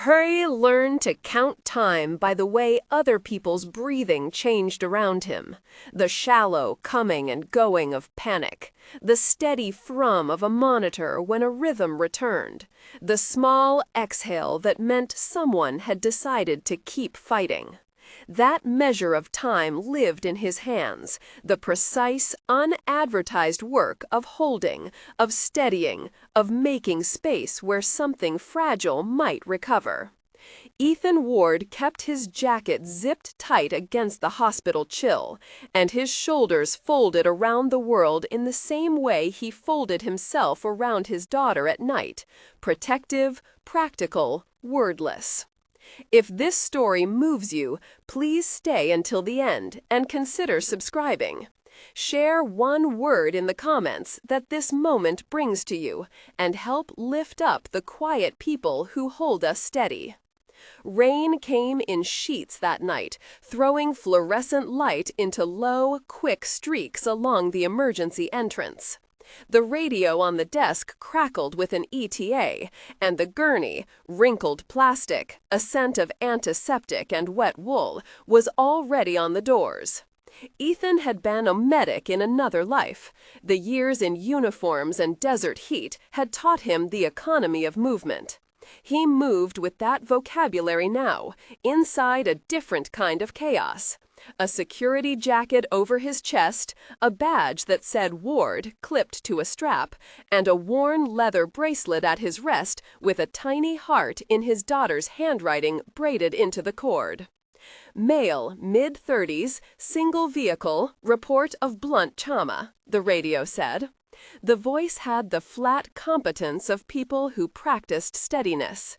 Hurry learned to count time by the way other people's breathing changed around him, the shallow coming and going of panic, the steady thrum of a monitor when a rhythm returned, the small exhale that meant someone had decided to keep fighting. That measure of time lived in his hands, the precise, unadvertised work of holding, of steadying, of making space where something fragile might recover. Ethan Ward kept his jacket zipped tight against the hospital chill, and his shoulders folded around the world in the same way he folded himself around his daughter at night, protective, practical, wordless. If this story moves you, please stay until the end and consider subscribing. Share one word in the comments that this moment brings to you and help lift up the quiet people who hold us steady. Rain came in sheets that night, throwing fluorescent light into low, quick streaks along the emergency entrance. The radio on the desk crackled with an ETA, and the gurney, wrinkled plastic, a scent of antiseptic and wet wool, was already on the doors. Ethan had been a medic in another life. The years in uniforms and desert heat had taught him the economy of movement. He moved with that vocabulary now, inside a different kind of chaos. A security jacket over his chest, a badge that said Ward clipped to a strap, and a worn leather bracelet at his wrist with a tiny heart in his daughter's handwriting braided into the cord. Male, mid-30s, single vehicle, report of blunt trauma, the radio said. The voice had the flat competence of people who practiced steadiness.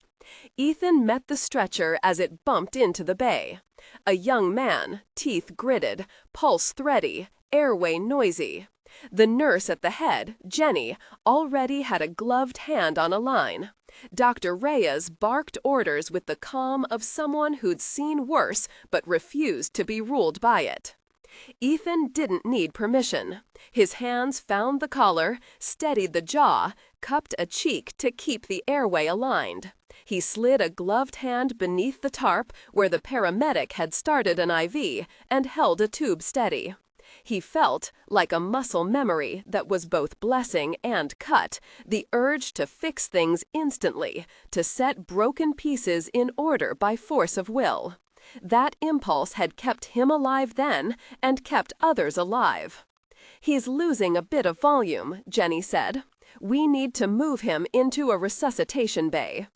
Ethan met the stretcher as it bumped into the bay. A young man, teeth gritted, pulse thready, airway noisy. The nurse at the head, Jenny, already had a gloved hand on a line. Dr. Reyes barked orders with the calm of someone who'd seen worse but refused to be ruled by it. Ethan didn't need permission. His hands found the collar, steadied the jaw, cupped a cheek to keep the airway aligned. He slid a gloved hand beneath the tarp where the paramedic had started an IV and held a tube steady. He felt, like a muscle memory that was both blessing and cut, the urge to fix things instantly, to set broken pieces in order by force of will. That impulse had kept him alive then and kept others alive. "He's losing a bit of volume," Jenny said. "We need to move him into a resuscitation bay."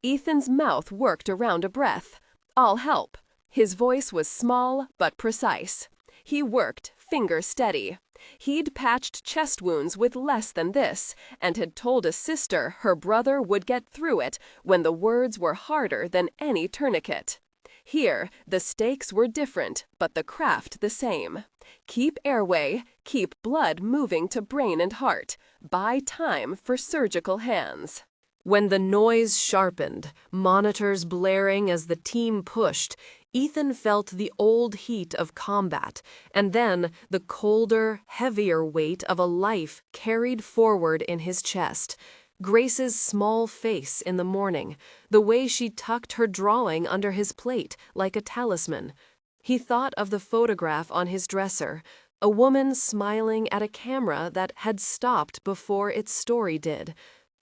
Ethan's mouth worked around a breath. "I'll help." His voice was small but precise. He worked, finger steady. He'd patched chest wounds with less than this, and had told a sister her brother would get through it when the words were harder than any tourniquet. Here, the stakes were different, but the craft the same. Keep airway, keep blood moving to brain and heart, buy time for surgical hands. When the noise sharpened, monitors blaring as the team pushed, Ethan felt the old heat of combat, and then the colder, heavier weight of a life carried forward in his chest. Grace's small face in the morning, the way she tucked her drawing under his plate like a talisman. He thought of the photograph on his dresser, a woman smiling at a camera that had stopped before its story did.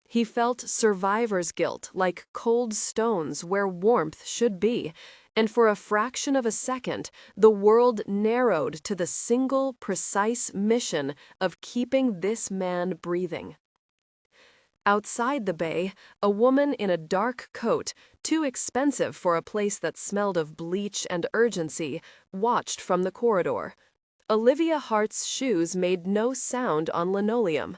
He felt survivor's guilt like cold stones where warmth should be, and for a fraction of a second, the world narrowed to the single, precise mission of keeping this man breathing. Outside the bay, a woman in a dark coat, too expensive for a place that smelled of bleach and urgency, watched from the corridor. Olivia Hart's shoes made no sound on linoleum.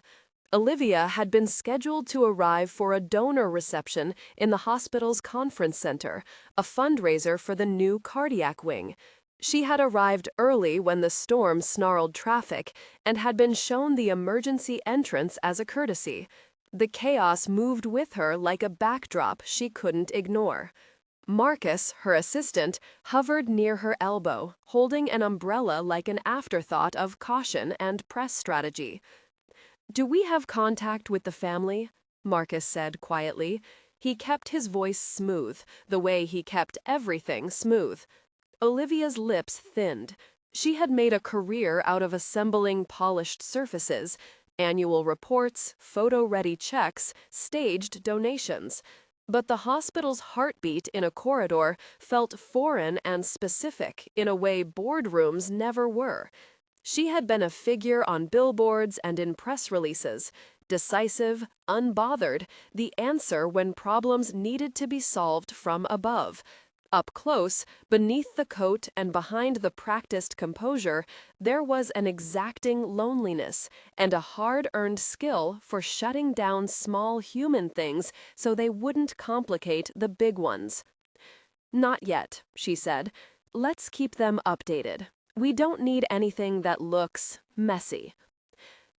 Olivia had been scheduled to arrive for a donor reception in the hospital's conference center, a fundraiser for the new cardiac wing. She had arrived early when the storm snarled traffic and had been shown the emergency entrance as a courtesy. The chaos moved with her like a backdrop she couldn't ignore. Marcus, her assistant, hovered near her elbow, holding an umbrella like an afterthought of caution and press strategy. "Do we have contact with the family?" Marcus said quietly. He kept his voice smooth, the way he kept everything smooth. Olivia's lips thinned. She had made a career out of assembling polished surfaces, annual reports, photo-ready checks, staged donations. But the hospital's heartbeat in a corridor felt foreign and specific in a way boardrooms never were. She had been a figure on billboards and in press releases, decisive, unbothered, the answer when problems needed to be solved from above. Up close, beneath the coat and behind the practiced composure, there was an exacting loneliness and a hard-earned skill for shutting down small human things so they wouldn't complicate the big ones. "Not yet," she said. "Let's keep them updated. We don't need anything that looks messy."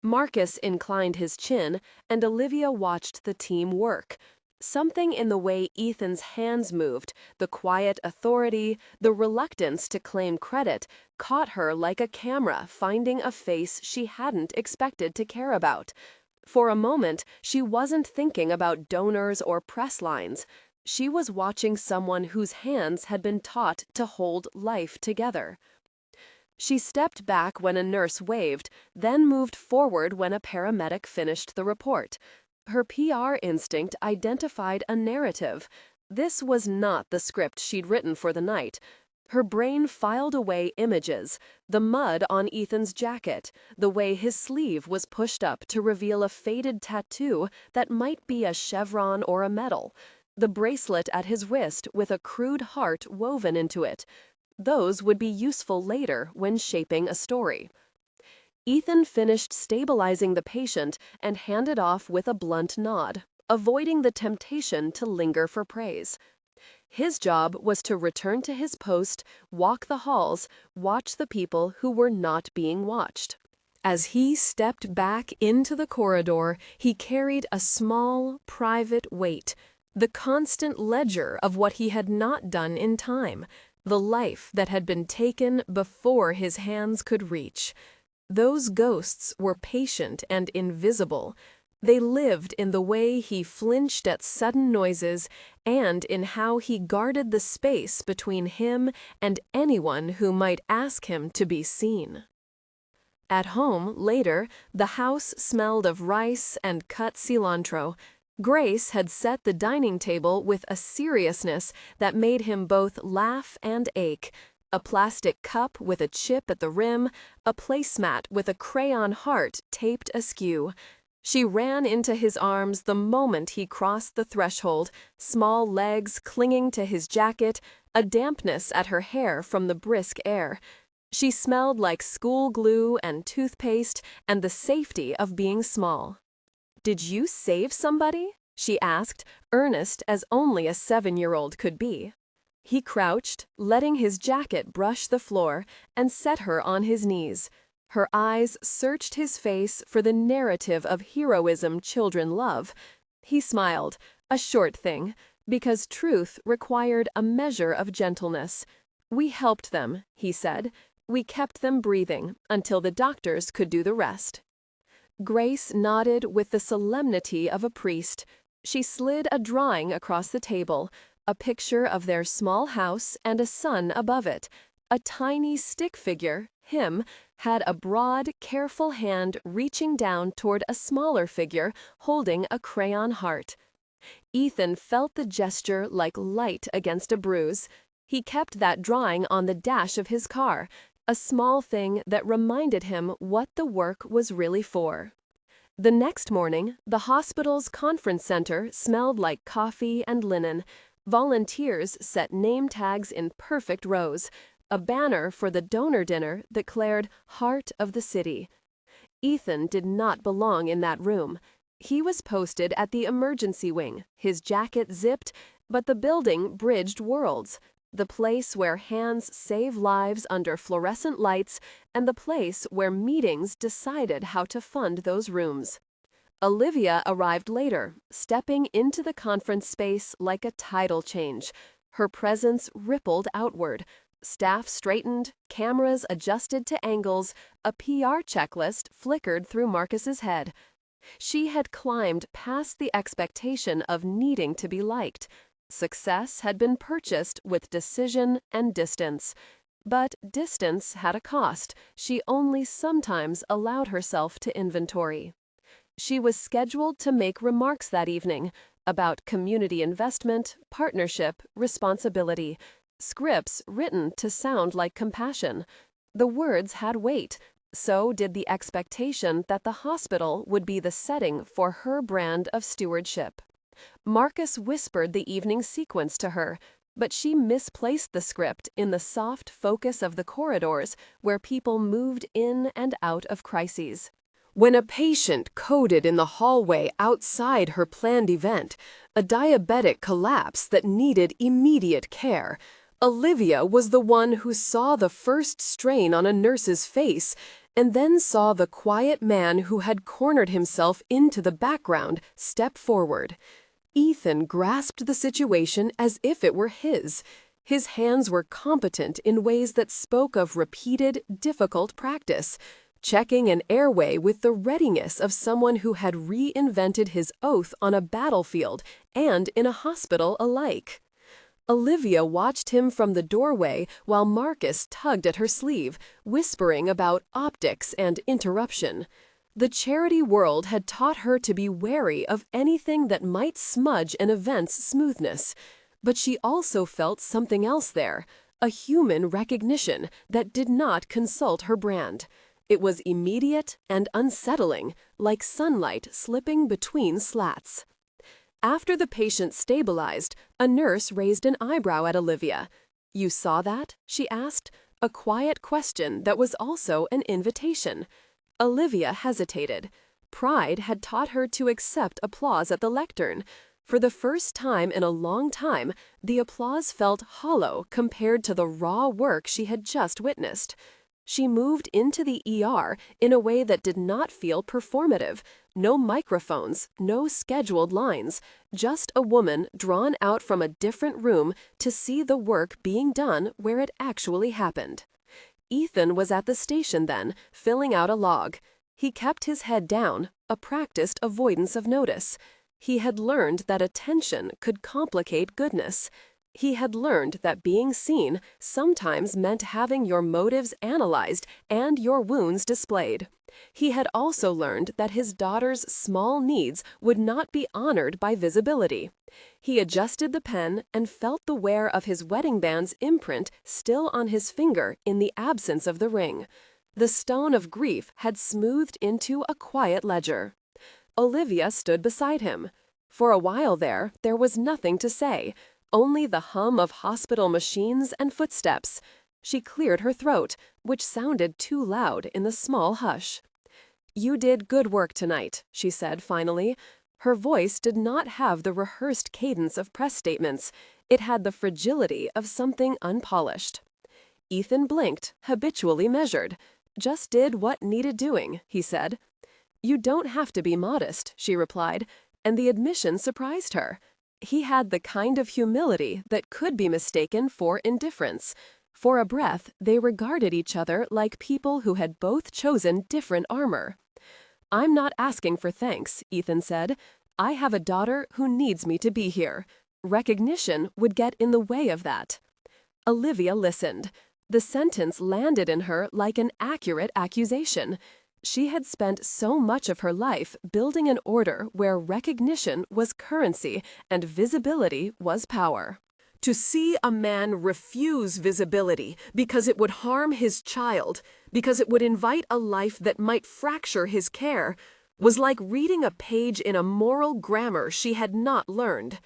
Marcus inclined his chin, and Olivia watched the team work. Something in the way Ethan's hands moved, the quiet authority, the reluctance to claim credit, caught her like a camera finding a face she hadn't expected to care about. For a moment, she wasn't thinking about donors or press lines. She was watching someone whose hands had been taught to hold life together. She stepped back when a nurse waved, then moved forward when a paramedic finished the report. Her PR instinct identified a narrative. This was not the script she'd written for the night. Her brain filed away images, the mud on Ethan's jacket, the way his sleeve was pushed up to reveal a faded tattoo that might be a chevron or a medal, the bracelet at his wrist with a crude heart woven into it. Those would be useful later when shaping a story. Ethan finished stabilizing the patient and handed off with a blunt nod, avoiding the temptation to linger for praise. His job was to return to his post, walk the halls, watch the people who were not being watched. As he stepped back into the corridor, he carried a small, private weight, the constant ledger of what he had not done in time, the life that had been taken before his hands could reach. Those ghosts were patient and invisible. They lived in the way he flinched at sudden noises and in how he guarded the space between him and anyone who might ask him to be seen. At home, later, the house smelled of rice and cut cilantro. Grace had set the dining table with a seriousness that made him both laugh and ache. A plastic cup with a chip at the rim, a placemat with a crayon heart taped askew. She ran into his arms the moment he crossed the threshold, small legs clinging to his jacket, a dampness at her hair from the brisk air. She smelled like school glue and toothpaste and the safety of being small. "Did you save somebody?" she asked, earnest as only a 7-year-old could be. He crouched, letting his jacket brush the floor, and set her on his knees. Her eyes searched his face for the narrative of heroism children love. He smiled, a short thing, because truth required a measure of gentleness. "We helped them," he said. "We kept them breathing until the doctors could do the rest." Grace nodded with the solemnity of a priest. She slid a drawing across the table, a picture of their small house and a sun above it. A tiny stick figure, him, had a broad, careful hand reaching down toward a smaller figure holding a crayon heart. Ethan felt the gesture like light against a bruise. He kept that drawing on the dash of his car, a small thing that reminded him what the work was really for. The next morning, the hospital's conference center smelled like coffee and linen. Volunteers set name tags in perfect rows. A banner for the donor dinner declared "Heart of the City." Ethan did not belong in that room. He was posted at the emergency wing, his jacket zipped, but the building bridged worlds. The place where hands save lives under fluorescent lights, and the place where meetings decided how to fund those rooms. Olivia arrived later, stepping into the conference space like a tidal change. Her presence rippled outward. Staff straightened, cameras adjusted to angles, a PR checklist flickered through Marcus's head. She had climbed past the expectation of needing to be liked. Success had been purchased with decision and distance. But distance had a cost she only sometimes allowed herself to inventory. She was scheduled to make remarks that evening about community investment, partnership, responsibility, scripts written to sound like compassion. The words had weight. So did the expectation that the hospital would be the setting for her brand of stewardship. Marcus whispered the evening sequence to her, but she misplaced the script in the soft focus of the corridors where people moved in and out of crises. When a patient coded in the hallway outside her planned event, a diabetic collapse that needed immediate care, Olivia was the one who saw the first strain on a nurse's face and then saw the quiet man who had cornered himself into the background step forward. Ethan grasped the situation as if it were his. His hands were competent in ways that spoke of repeated, difficult practice, checking an airway with the readiness of someone who had reinvented his oath on a battlefield and in a hospital alike. Olivia watched him from the doorway while Marcus tugged at her sleeve, whispering about optics and interruption. The charity world had taught her to be wary of anything that might smudge an event's smoothness, but she also felt something else there, a human recognition that did not consult her brand. It was immediate and unsettling, like sunlight slipping between slats. After the patient stabilized, a nurse raised an eyebrow at Olivia. "You saw that?" she asked, a quiet question that was also an invitation. Olivia hesitated. Pride had taught her to accept applause at the lectern. For the first time in a long time, the applause felt hollow compared to the raw work she had just witnessed. She moved into the ER in a way that did not feel performative. No microphones, no scheduled lines, just a woman drawn out from a different room to see the work being done where it actually happened. Ethan was at the station then, filling out a log. He kept his head down, a practiced avoidance of notice. He had learned that attention could complicate goodness. He had learned that being seen sometimes meant having your motives analyzed and your wounds displayed. He had also learned that his daughter's small needs would not be honored by visibility. He adjusted the pen and felt the wear of his wedding band's imprint still on his finger in the absence of the ring. The stone of grief had smoothed into a quiet ledger. Olivia stood beside him. For a while there was nothing to say. Only the hum of hospital machines and footsteps. She cleared her throat, which sounded too loud in the small hush. "You did good work tonight," she said finally. Her voice did not have the rehearsed cadence of press statements. It had the fragility of something unpolished. Ethan blinked, habitually measured. "Just did what needed doing," he said. "You don't have to be modest," she replied, and the admission surprised her. He had the kind of humility that could be mistaken for indifference. For a breath, they regarded each other like people who had both chosen different armor. "I'm not asking for thanks," Ethan said. "I have a daughter who needs me to be here. Recognition would get in the way of that." Olivia listened. The sentence landed in her like an accurate accusation. She had spent so much of her life building an order where recognition was currency and visibility was power. To see a man refuse visibility because it would harm his child, because it would invite a life that might fracture his care, was like reading a page in a moral grammar she had not learned.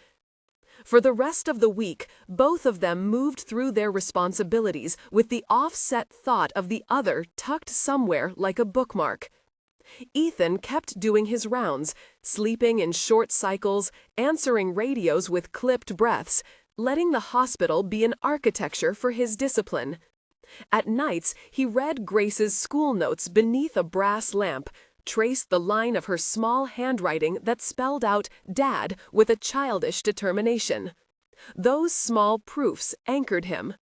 For the rest of the week, both of them moved through their responsibilities with the offset thought of the other tucked somewhere like a bookmark. Ethan kept doing his rounds, sleeping in short cycles, answering radios with clipped breaths, letting the hospital be an architecture for his discipline. At nights, he read Grace's school notes beneath a brass lamp, traced the line of her small handwriting that spelled out "Dad" with a childish determination. Those small proofs anchored him.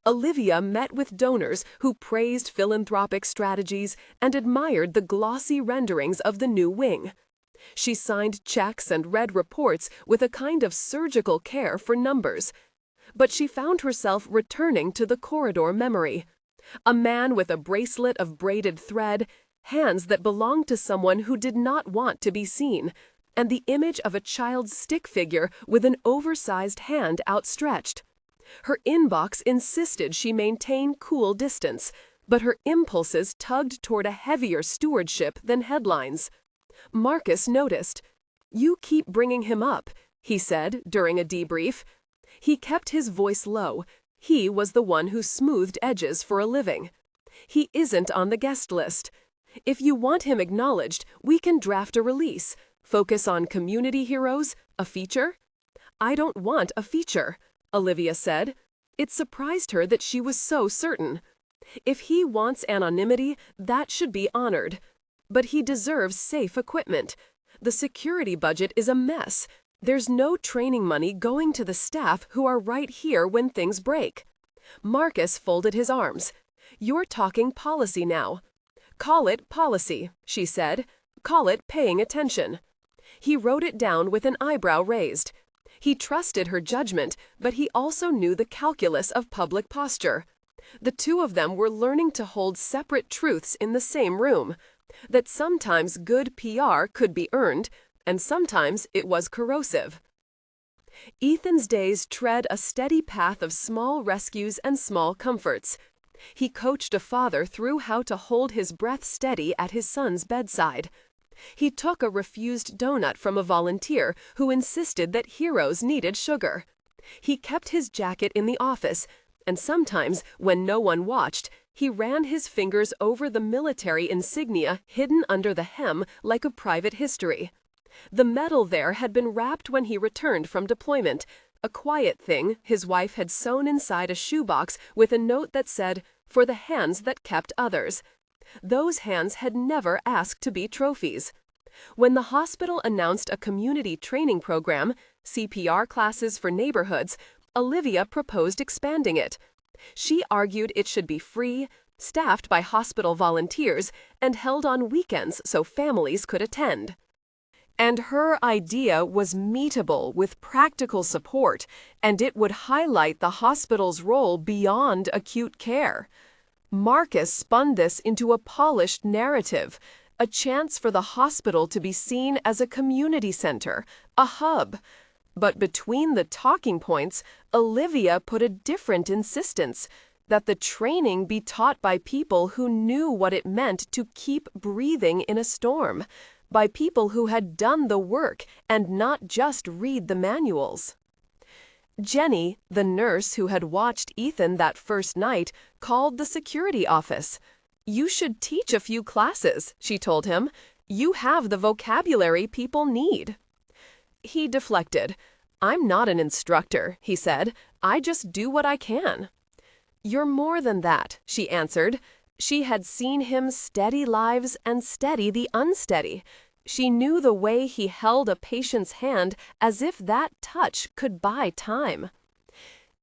Olivia met with donors who praised philanthropic strategies and admired the glossy renderings of the new wing. She signed checks and read reports with a kind of surgical care for numbers. But she found herself returning to the corridor memory. A man with a bracelet of braided thread, hands that belonged to someone who did not want to be seen, and the image of a child's stick figure with an oversized hand outstretched. Her inbox insisted she maintain cool distance, but her impulses tugged toward a heavier stewardship than headlines. Marcus noticed. "You keep bringing him up," he said during a debrief. He kept his voice low. He was the one who smoothed edges for a living. "He isn't on the guest list. If you want him acknowledged, we can draft a release. Focus on community heroes, a feature." "I don't want a feature," Olivia said. It surprised her that she was so certain. If he wants anonymity, that should be honored. But he deserves safe equipment. The security budget is a mess. There's no training money going to the staff who are right here when things break. Marcus folded his arms. "You're talking policy now." "Call it policy," she said. "Call it paying attention." He wrote it down with an eyebrow raised. He trusted her judgment, but he also knew the calculus of public posture. The two of them were learning to hold separate truths in the same room. That sometimes good PR could be earned, and sometimes it was corrosive. Ethan's days tread a steady path of small rescues and small comforts. He coached a father through how to hold his breath steady at his son's bedside. He took a refused donut from a volunteer who insisted that heroes needed sugar. He kept his jacket in the office, and sometimes, when no one watched, he ran his fingers over the military insignia hidden under the hem like a private history. The medal there had been wrapped when he returned from deployment, a quiet thing his wife had sewn inside a shoebox with a note that said, "For the hands that kept others." Those hands had never asked to be trophies. When the hospital announced a community training program, CPR classes for neighborhoods, Olivia proposed expanding it. She argued it should be free, staffed by hospital volunteers, and held on weekends so families could attend. And her idea was meetable with practical support, and it would highlight the hospital's role beyond acute care. Marcus spun this into a polished narrative, a chance for the hospital to be seen as a community center, a hub. But between the talking points, Olivia put a different insistence, that the training be taught by people who knew what it meant to keep breathing in a storm, by people who had done the work and not just read the manuals. Jenny, the nurse who had watched Ethan that first night, called the security office. "You should teach a few classes," she told him. "You have the vocabulary people need." He deflected. "I'm not an instructor," he said. "I just do what I can." "You're more than that," she answered. She had seen him steady lives and steady the unsteady. She knew the way he held a patient's hand as if that touch could buy time.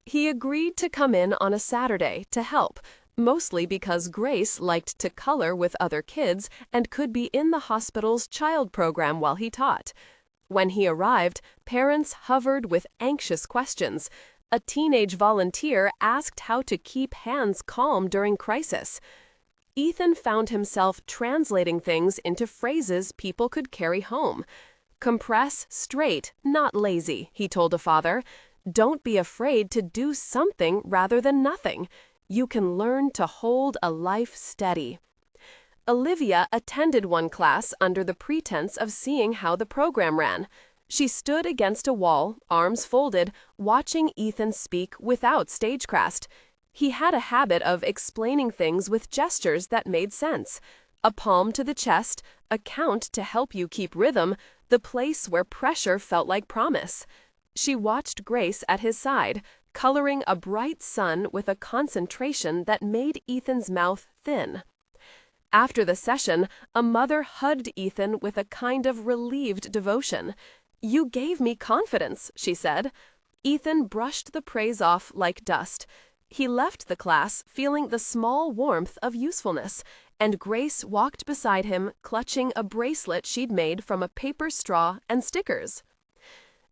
He agreed to come in on a Saturday to help, mostly because Grace liked to color with other kids and could be in the hospital's child program while he taught. When he arrived, parents hovered with anxious questions. A teenage volunteer asked how to keep hands calm during crisis. Ethan found himself translating things into phrases people could carry home. "Compress straight, not lazy," he told a father. "Don't be afraid to do something rather than nothing. You can learn to hold a life steady." Olivia attended one class under the pretense of seeing how the program ran. She stood against a wall, arms folded, watching Ethan speak without stagecraft. He had a habit of explaining things with gestures that made sense. A palm to the chest, a count to help you keep rhythm, the place where pressure felt like promise. She watched Grace at his side, coloring a bright sun with a concentration that made Ethan's mouth thin. After the session, a mother hugged Ethan with a kind of relieved devotion. "You gave me confidence," she said. Ethan brushed the praise off like dust. He left the class feeling the small warmth of usefulness, and Grace walked beside him, clutching a bracelet she'd made from a paper straw and stickers.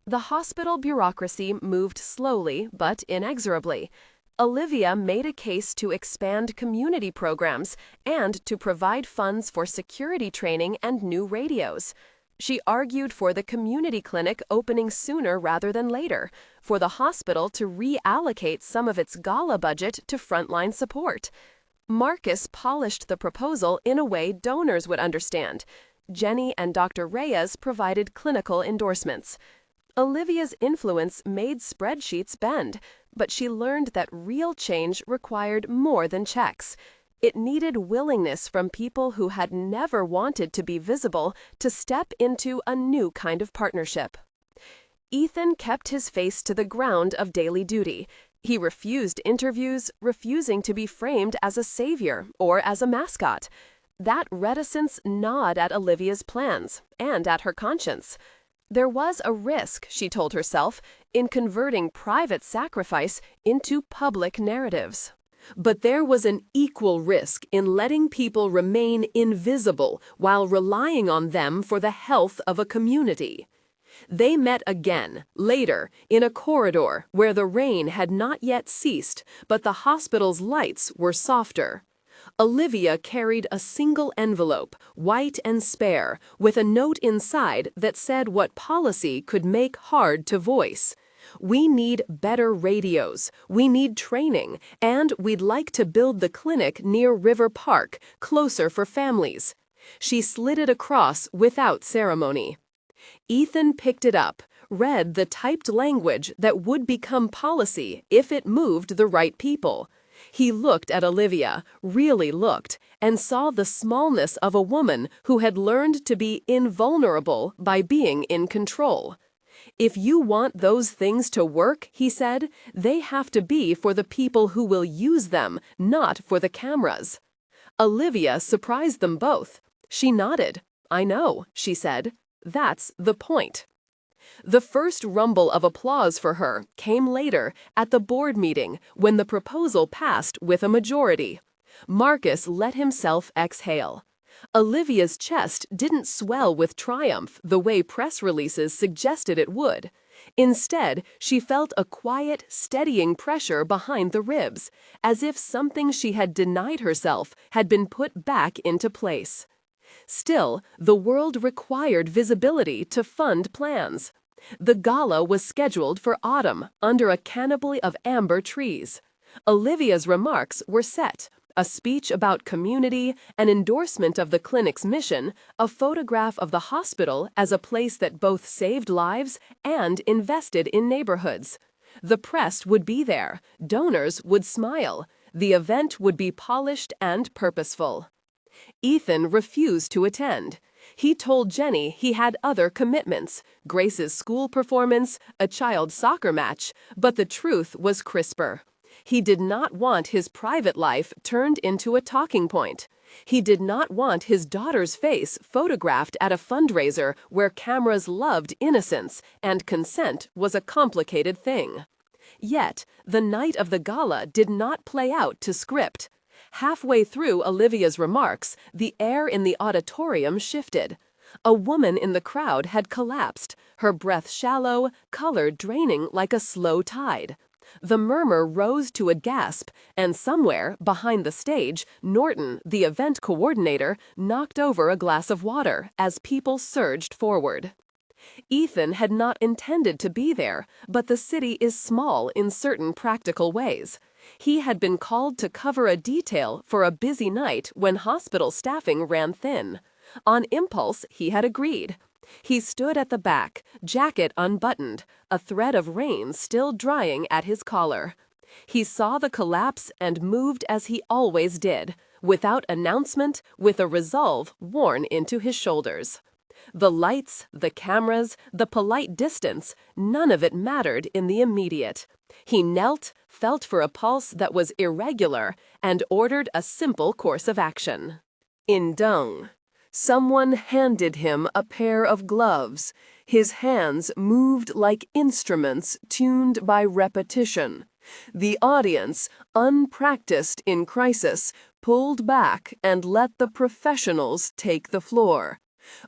The hospital bureaucracy moved slowly but inexorably. Olivia made a case to expand community programs and to provide funds for security training and new radios. She argued for the community clinic opening sooner rather than later, for the hospital to reallocate some of its gala budget to frontline support. Marcus polished the proposal in a way donors would understand. Jenny and Dr. Reyes provided clinical endorsements. Olivia's influence made spreadsheets bend, but she learned that real change required more than checks. It needed willingness from people who had never wanted to be visible to step into a new kind of partnership. Ethan kept his face to the ground of daily duty. He refused interviews, refusing to be framed as a savior or as a mascot. That reticence gnawed at Olivia's plans and at her conscience. There was a risk, she told herself, in converting private sacrifice into public narratives. But there was an equal risk in letting people remain invisible while relying on them for the health of a community. They met again, later, in a corridor where the rain had not yet ceased, but the hospital's lights were softer. Olivia carried a single envelope, white and spare, with a note inside that said what policy could make hard to voice. We need better radios, we need training, and we'd like to build the clinic near River Park, closer for families. She slid it across without ceremony. Ethan picked it up, read the typed language that would become policy if it moved the right people. He looked at Olivia, really looked, and saw the smallness of a woman who had learned to be invulnerable by being in control. If you want those things to work, he said, they have to be for the people who will use them, not for the cameras. Olivia surprised them both. She nodded. I know, she said. That's the point. The first rumble of applause for her came later at the board meeting when the proposal passed with a majority. Marcus let himself exhale. Olivia's chest didn't swell with triumph the way press releases suggested it would. Instead, she felt a quiet, steadying pressure behind the ribs, as if something she had denied herself had been put back into place. Still, the world required visibility to fund plans. The gala was scheduled for autumn under a canopy of amber trees. Olivia's remarks were set: a speech about community, an endorsement of the clinic's mission, a photograph of the hospital as a place that both saved lives and invested in neighborhoods. The press would be there, donors would smile, the event would be polished and purposeful. Ethan refused to attend. He told Jenny he had other commitments, Grace's school performance, a child's soccer match, but the truth was crisper. He did not want his private life turned into a talking point. He did not want his daughter's face photographed at a fundraiser where cameras loved innocence and consent was a complicated thing. Yet, the night of the gala did not play out to script. Halfway through Olivia's remarks, the air in the auditorium shifted. A woman in the crowd had collapsed, her breath shallow, color draining like a slow tide. The murmur rose to a gasp, and somewhere, behind the stage, Norton, the event coordinator, knocked over a glass of water as people surged forward. Ethan had not intended to be there, but the city is small in certain practical ways. He had been called to cover a detail for a busy night when hospital staffing ran thin. On impulse, he had agreed. He stood at the back, jacket unbuttoned, a thread of rain still drying at his collar. He saw the collapse and moved as he always did, without announcement, with a resolve worn into his shoulders. The lights, the cameras, the polite distance, none of it mattered in the immediate. He knelt, felt for a pulse that was irregular, and ordered a simple course of action. In dung. Someone handed him a pair of gloves. His hands moved like instruments tuned by repetition. The audience, unpracticed in crisis, pulled back and let the professionals take the floor.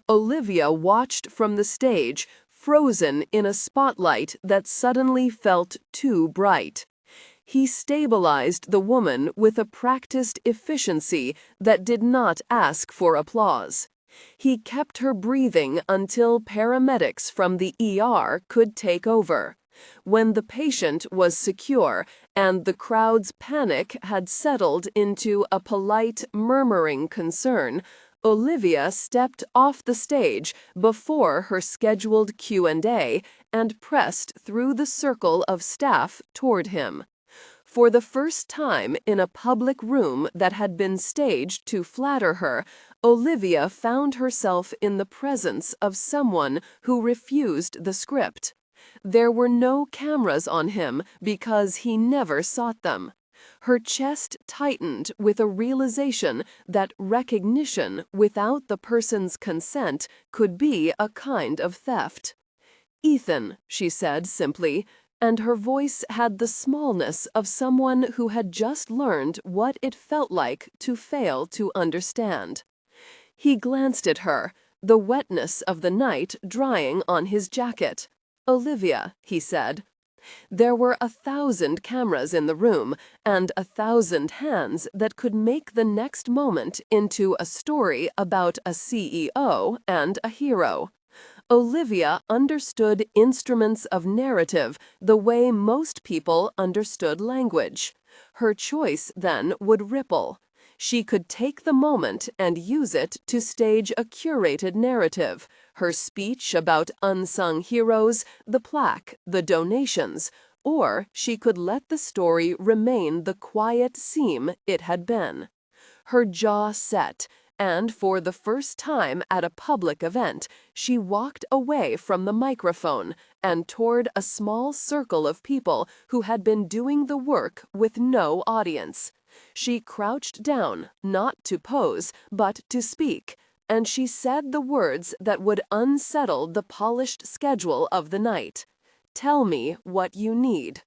Olivia watched from the stage, frozen in a spotlight that suddenly felt too bright. He stabilized the woman with a practiced efficiency that did not ask for applause. He kept her breathing until paramedics from the ER could take over. When the patient was secure and the crowd's panic had settled into a polite, murmuring concern, Olivia stepped off the stage before her scheduled Q&A and pressed through the circle of staff toward him. For the first time in a public room that had been staged to flatter her, Olivia found herself in the presence of someone who refused the script. There were no cameras on him because he never sought them. Her chest tightened with a realization that recognition without the person's consent could be a kind of theft. "Ethan," she said simply, and her voice had the smallness of someone who had just learned what it felt like to fail to understand. He glanced at her, the wetness of the night drying on his jacket. "Olivia," he said. There were 1,000 cameras in the room and 1,000 hands that could make the next moment into a story about a CEO and a hero. Olivia understood instruments of narrative the way most people understood language. Her choice, then, would ripple. She could take the moment and use it to stage a curated narrative, her speech about unsung heroes, the plaque, the donations, or she could let the story remain the quiet seam it had been. Her jaw set, and for the first time at a public event, she walked away from the microphone and toward a small circle of people who had been doing the work with no audience. She crouched down, not to pose, but to speak, and she said the words that would unsettle the polished schedule of the night. "Tell me what you need."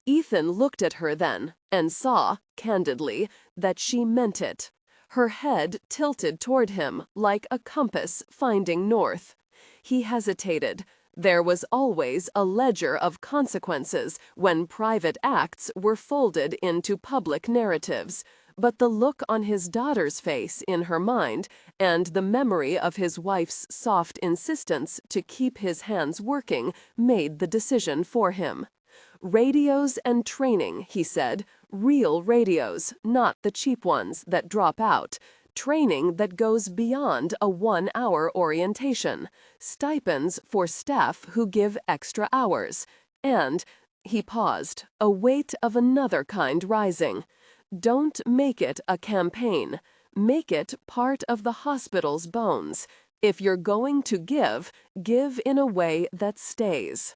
Ethan looked at her then and saw, candidly, that she meant it. Her head tilted toward him like a compass finding north. He hesitated. There was always a ledger of consequences when private acts were folded into public narratives, but the look on his daughter's face in her mind, and the memory of his wife's soft insistence to keep his hands working, made the decision for him. "Radios and training," he said. "Real radios, not the cheap ones that drop out. Training that goes beyond a 1-hour orientation. Stipends for staff who give extra hours. And," he paused, a weight of another kind rising, "don't make it a campaign. Make it part of the hospital's bones. If you're going to give, give in a way that stays."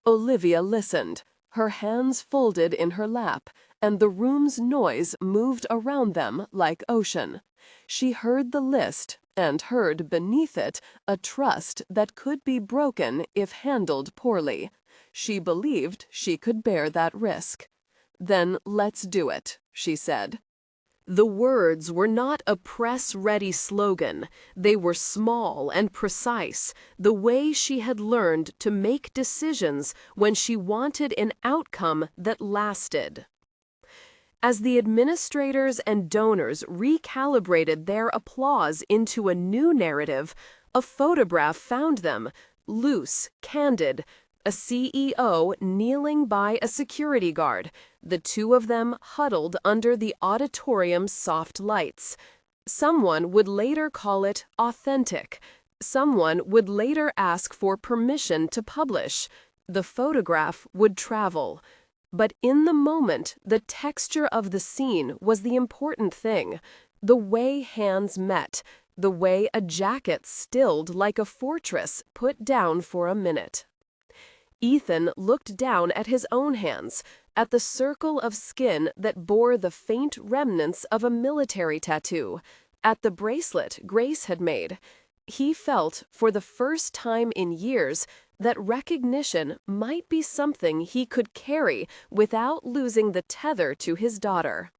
Olivia listened, her hands folded in her lap, and the room's noise moved around them like ocean. She heard the list, and heard beneath it a trust that could be broken if handled poorly. She believed she could bear that risk. "Then let's do it," she said. The words were not a press-ready slogan. They were small and precise, the way she had learned to make decisions when she wanted an outcome that lasted. As the administrators and donors recalibrated their applause into a new narrative, a photograph found them, loose, candid, a CEO kneeling by a security guard, the two of them huddled under the auditorium's soft lights. Someone would later call it authentic. Someone would later ask for permission to publish. The photograph would travel. But in the moment, the texture of the scene was the important thing. The way hands met, the way a jacket stilled like a fortress put down for a minute. Ethan looked down at his own hands, at the circle of skin that bore the faint remnants of a military tattoo, at the bracelet Grace had made. He felt, for the first time in years, that recognition might be something he could carry without losing the tether to his daughter.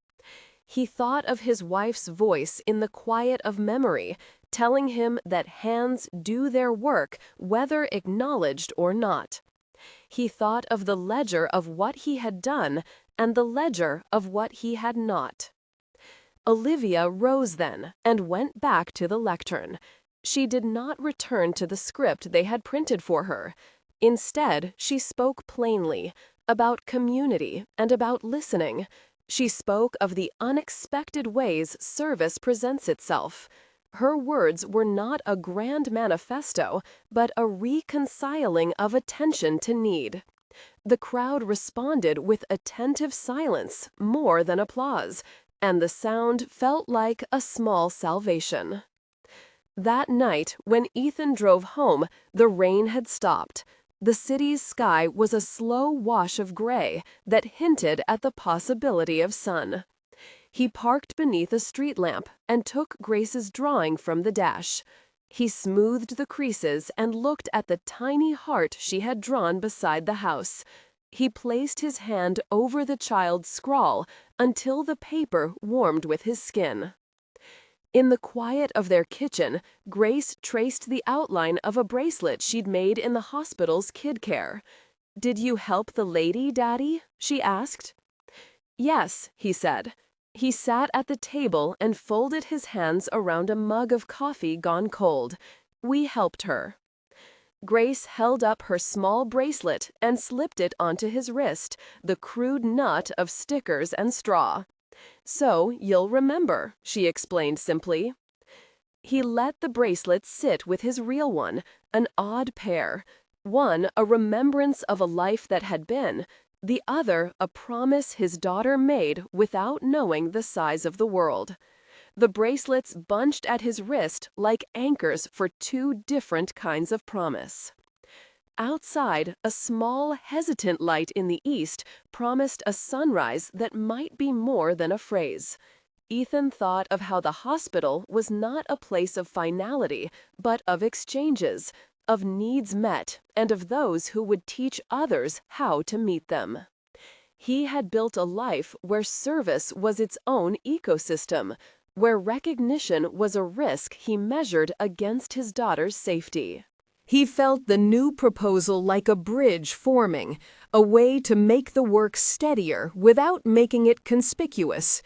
He thought of his wife's voice in the quiet of memory, telling him that hands do their work whether acknowledged or not. He thought of the ledger of what he had done and the ledger of what he had not. Olivia rose then and went back to the lectern. She did not return to the script they had printed for her. Instead, she spoke plainly about community and about listening. She spoke of the unexpected ways service presents itself. Her words were not a grand manifesto, but a reconciling of attention to need. The crowd responded with attentive silence more than applause, and the sound felt like a small salvation. That night, when Ethan drove home, the rain had stopped. The city's sky was a slow wash of gray that hinted at the possibility of sun. He parked beneath a street lamp and took Grace's drawing from the dash. He smoothed the creases and looked at the tiny heart she had drawn beside the house. He placed his hand over the child's scrawl until the paper warmed with his skin. In the quiet of their kitchen, Grace traced the outline of a bracelet she'd made in the hospital's kid care. "Did you help the lady, Daddy?" she asked. "Yes," he said. He sat at the table and folded his hands around a mug of coffee gone cold. "We helped her." Grace held up her small bracelet and slipped it onto his wrist, the crude nut of stickers and straw. "So you'll remember," she explained simply. He let the bracelet sit with his real one, an odd pair. One a remembrance of a life that had been, the other a promise his daughter made without knowing the size of the world. The bracelets bunched at his wrist like anchors for two different kinds of promise. Outside, a small, hesitant light in the east promised a sunrise that might be more than a phrase. Ethan thought of how the hospital was not a place of finality, but of exchanges, of needs met, and of those who would teach others how to meet them. He had built a life where service was its own ecosystem, where recognition was a risk he measured against his daughter's safety. He felt the new proposal like a bridge forming, a way to make the work steadier without making it conspicuous.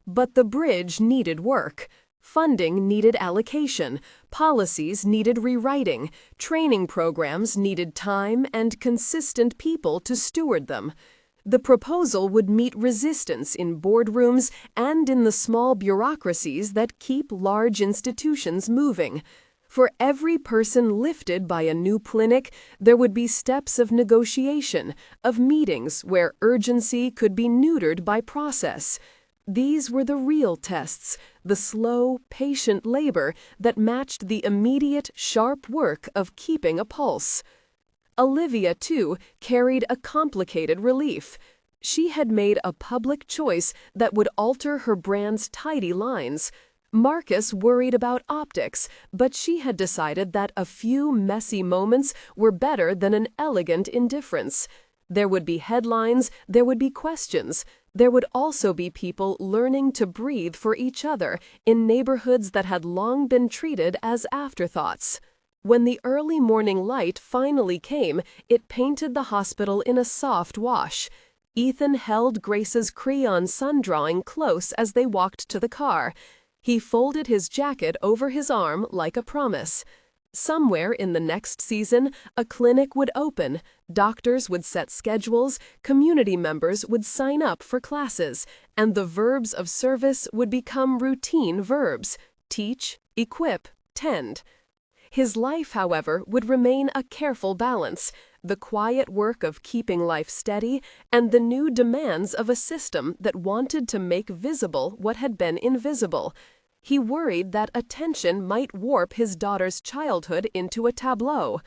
But the bridge needed work. Funding needed allocation, policies needed rewriting, training programs needed time and consistent people to steward them. The proposal would meet resistance in boardrooms and in the small bureaucracies that keep large institutions moving. For every person lifted by a new clinic, there would be steps of negotiation, of meetings where urgency could be neutered by process. These were the real tests, the slow, patient labor that matched the immediate, sharp work of keeping a pulse. Olivia, too, carried a complicated relief. She had made a public choice that would alter her brand's tidy lines. Marcus worried about optics, but she had decided that a few messy moments were better than an elegant indifference. There would be headlines, there would be questions. There would also be people learning to breathe for each other in neighborhoods that had long been treated as afterthoughts. When the early morning light finally came, it painted the hospital in a soft wash. Ethan held Grace's crayon sun drawing close as they walked to the car. He folded his jacket over his arm like a promise. Somewhere in the next season, a clinic would open, doctors would set schedules, community members would sign up for classes, and the verbs of service would become routine verbs: teach, equip, tend. His life, however, would remain a careful balance, the quiet work of keeping life steady and the new demands of a system that wanted to make visible what had been invisible. He worried that attention might warp his daughter's childhood into a tableau.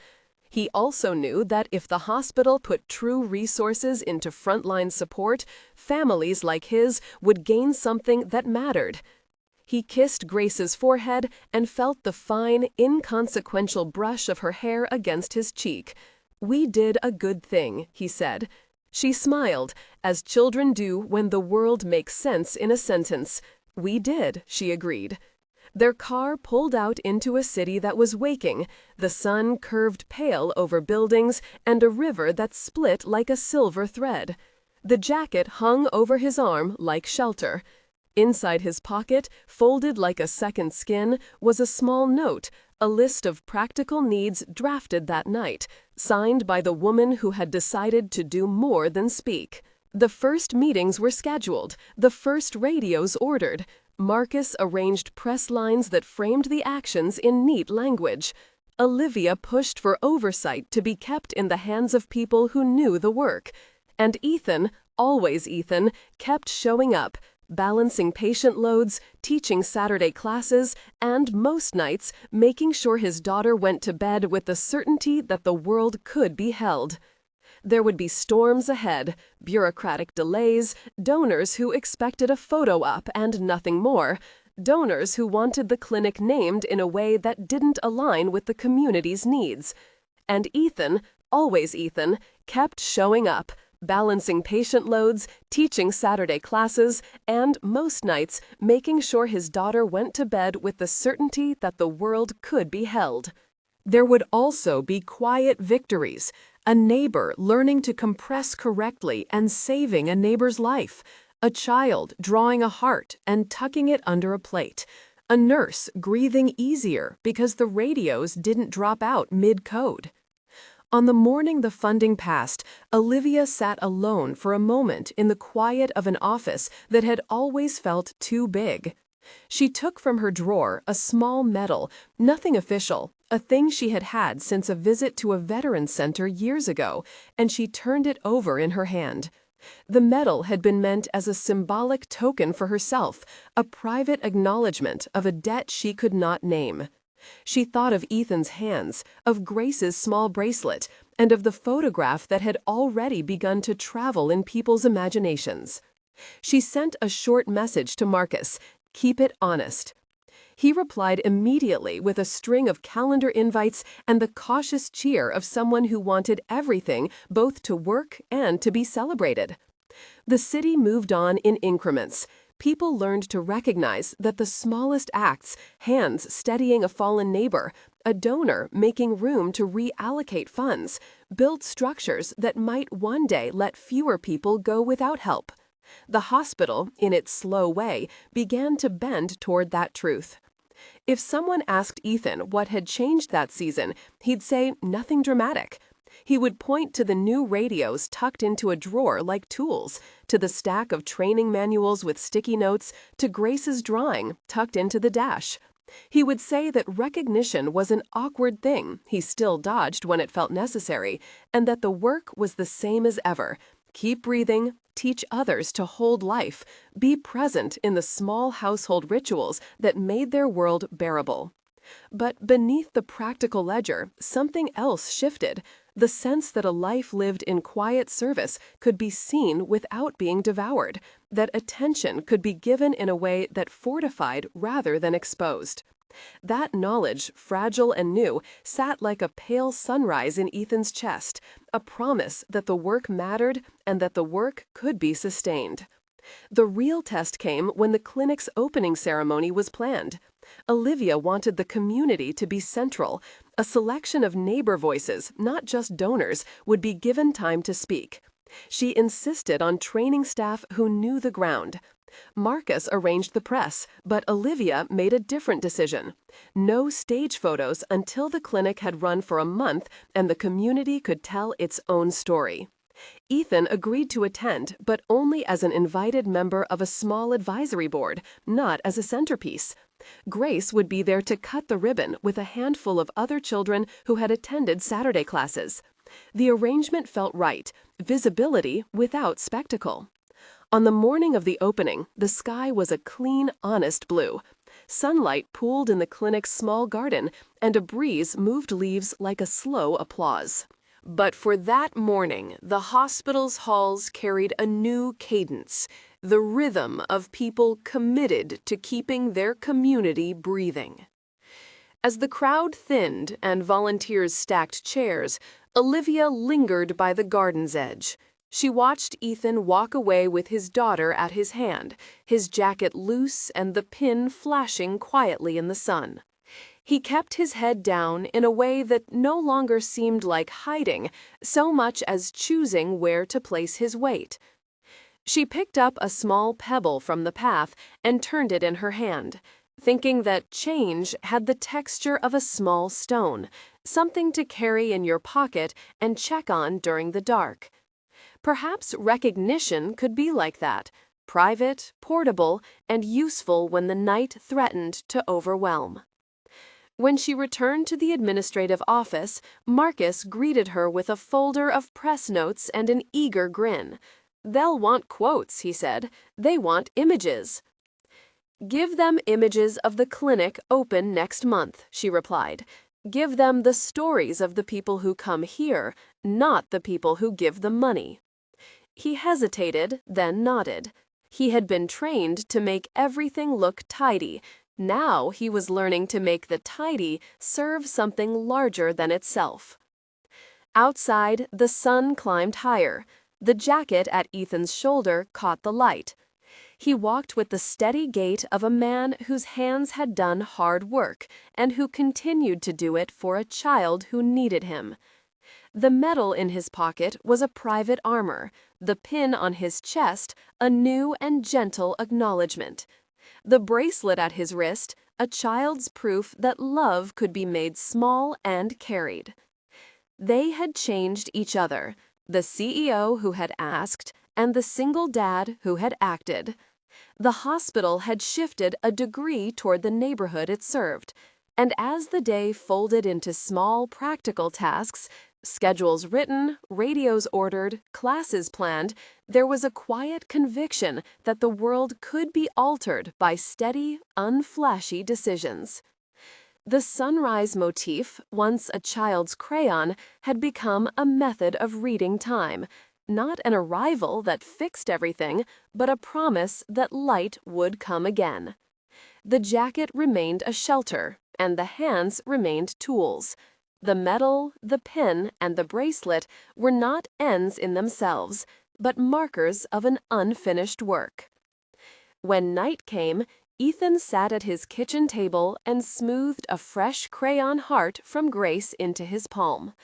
He also knew that if the hospital put true resources into frontline support, families like his would gain something that mattered. He kissed Grace's forehead and felt the fine, inconsequential brush of her hair against his cheek. "We did a good thing," he said. She smiled, as children do when the world makes sense in a sentence. "We did," she agreed. Their car pulled out into a city that was waking. The sun curved pale over buildings and a river that split like a silver thread. The jacket hung over his arm like shelter. Inside his pocket, folded like a second skin, was a small note, a list of practical needs drafted that night, signed by the woman who had decided to do more than speak. The first meetings were scheduled, the first radios ordered. Marcus arranged press lines that framed the actions in neat language. Olivia pushed for oversight to be kept in the hands of people who knew the work. And Ethan, always Ethan, kept showing up, balancing patient loads, teaching Saturday classes, and most nights making sure his daughter went to bed with the certainty that the world could be held. There would be storms ahead, bureaucratic delays, donors who expected a photo op and nothing more, donors who wanted the clinic named in a way that didn't align with the community's needs. And Ethan, always Ethan, kept showing up, balancing patient loads, teaching Saturday classes, and most nights making sure his daughter went to bed with the certainty that the world could be held. There would also be quiet victories, a neighbor learning to compress correctly and saving a neighbor's life, a child drawing a heart and tucking it under a plate, a nurse breathing easier because the radios didn't drop out mid-code. On the morning the funding passed, Olivia sat alone for a moment in the quiet of an office that had always felt too big. She took from her drawer a small medal, nothing official, a thing she had had since a visit to a veterans center years ago, and she turned it over in her hand. The medal had been meant as a symbolic token for herself, a private acknowledgement of a debt she could not name. She thought of Ethan's hands, of Grace's small bracelet, and of the photograph that had already begun to travel in people's imaginations. She sent a short message to Marcus, "Keep it honest." He replied immediately with a string of calendar invites and the cautious cheer of someone who wanted everything both to work and to be celebrated. The city moved on in increments. People learned to recognize that the smallest acts, hands steadying a fallen neighbor, a donor making room to reallocate funds, built structures that might one day let fewer people go without help. The hospital, in its slow way, began to bend toward that truth. If someone asked Ethan what had changed that season, he'd say nothing dramatic. He would point to the new radios tucked into a drawer like tools, to the stack of training manuals with sticky notes, to Grace's drawing tucked into the dash. He would say that recognition was an awkward thing he still dodged when it felt necessary, and that the work was the same as ever. Keep breathing, teach others to hold life, be present in the small household rituals that made their world bearable. But beneath the practical ledger, something else shifted, the sense that a life lived in quiet service could be seen without being devoured, that attention could be given in a way that fortified rather than exposed. That knowledge, fragile and new, sat like a pale sunrise in Ethan's chest, a promise that the work mattered and that the work could be sustained. The real test came when the clinic's opening ceremony was planned. Olivia wanted the community to be central. A selection of neighbor voices, not just donors, would be given time to speak. She insisted on training staff who knew the ground. Marcus arranged the press, but Olivia made a different decision. No stage photos until the clinic had run for a month and the community could tell its own story. Ethan agreed to attend, but only as an invited member of a small advisory board, not as a centerpiece. Grace would be there to cut the ribbon with a handful of other children who had attended Saturday classes. The arrangement felt right, visibility without spectacle. On the morning of the opening, the sky was a clean, honest blue. Sunlight pooled in the clinic's small garden, and a breeze moved leaves like a slow applause. But for that morning, the hospital's halls carried a new cadence, the rhythm of people committed to keeping their community breathing. As the crowd thinned and volunteers stacked chairs, Olivia lingered by the garden's edge. She watched Ethan walk away with his daughter at his hand, his jacket loose and the pin flashing quietly in the sun. He kept his head down in a way that no longer seemed like hiding so much as choosing where to place his weight. She picked up a small pebble from the path and turned it in her hand, thinking that change had the texture of a small stone, something to carry in your pocket and check on during the dark. Perhaps recognition could be like that, private, portable, and useful when the night threatened to overwhelm. When she returned to the administrative office, Marcus greeted her with a folder of press notes and an eager grin. "They'll want quotes," he said. "They want images." "Give them images of the clinic open next month," she replied. "Give them the stories of the people who come here, not the people who give the money." He hesitated, then nodded. He had been trained to make everything look tidy. Now he was learning to make the tidy serve something larger than itself. Outside, the sun climbed higher. The jacket at Ethan's shoulder caught the light. He walked with the steady gait of a man whose hands had done hard work and who continued to do it for a child who needed him. The metal in his pocket was a private armor, the pin on his chest a new and gentle acknowledgement. The bracelet at his wrist, a child's proof that love could be made small and carried. They had changed each other, the CEO who had asked and the single dad who had acted. The hospital had shifted a degree toward the neighborhood it served, and as the day folded into small practical tasks, schedules written, radios ordered, classes planned, there was a quiet conviction that the world could be altered by steady, unflashy decisions. The sunrise motif, once a child's crayon, had become a method of reading time, not an arrival that fixed everything, but a promise that light would come again. The jacket remained a shelter, and the hands remained tools. The metal, the pin, and the bracelet were not ends in themselves, but markers of an unfinished work. When night came, Ethan sat at his kitchen table and smoothed a fresh crayon heart from Grace into his palm.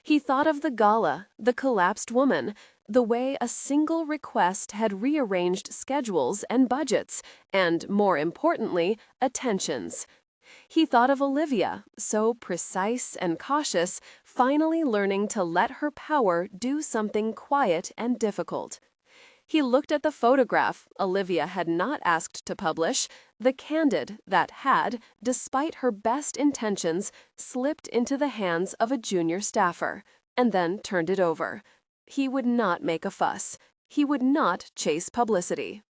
He thought of the gala, the collapsed woman, the way a single request had rearranged schedules and budgets, and, more importantly, attentions. He thought of Olivia, so precise and cautious, finally learning to let her power do something quiet and difficult. He looked at the photograph Olivia had not asked to publish, the candid that had, despite her best intentions, slipped into the hands of a junior staffer, and then turned it over. He would not make a fuss. He would not chase publicity.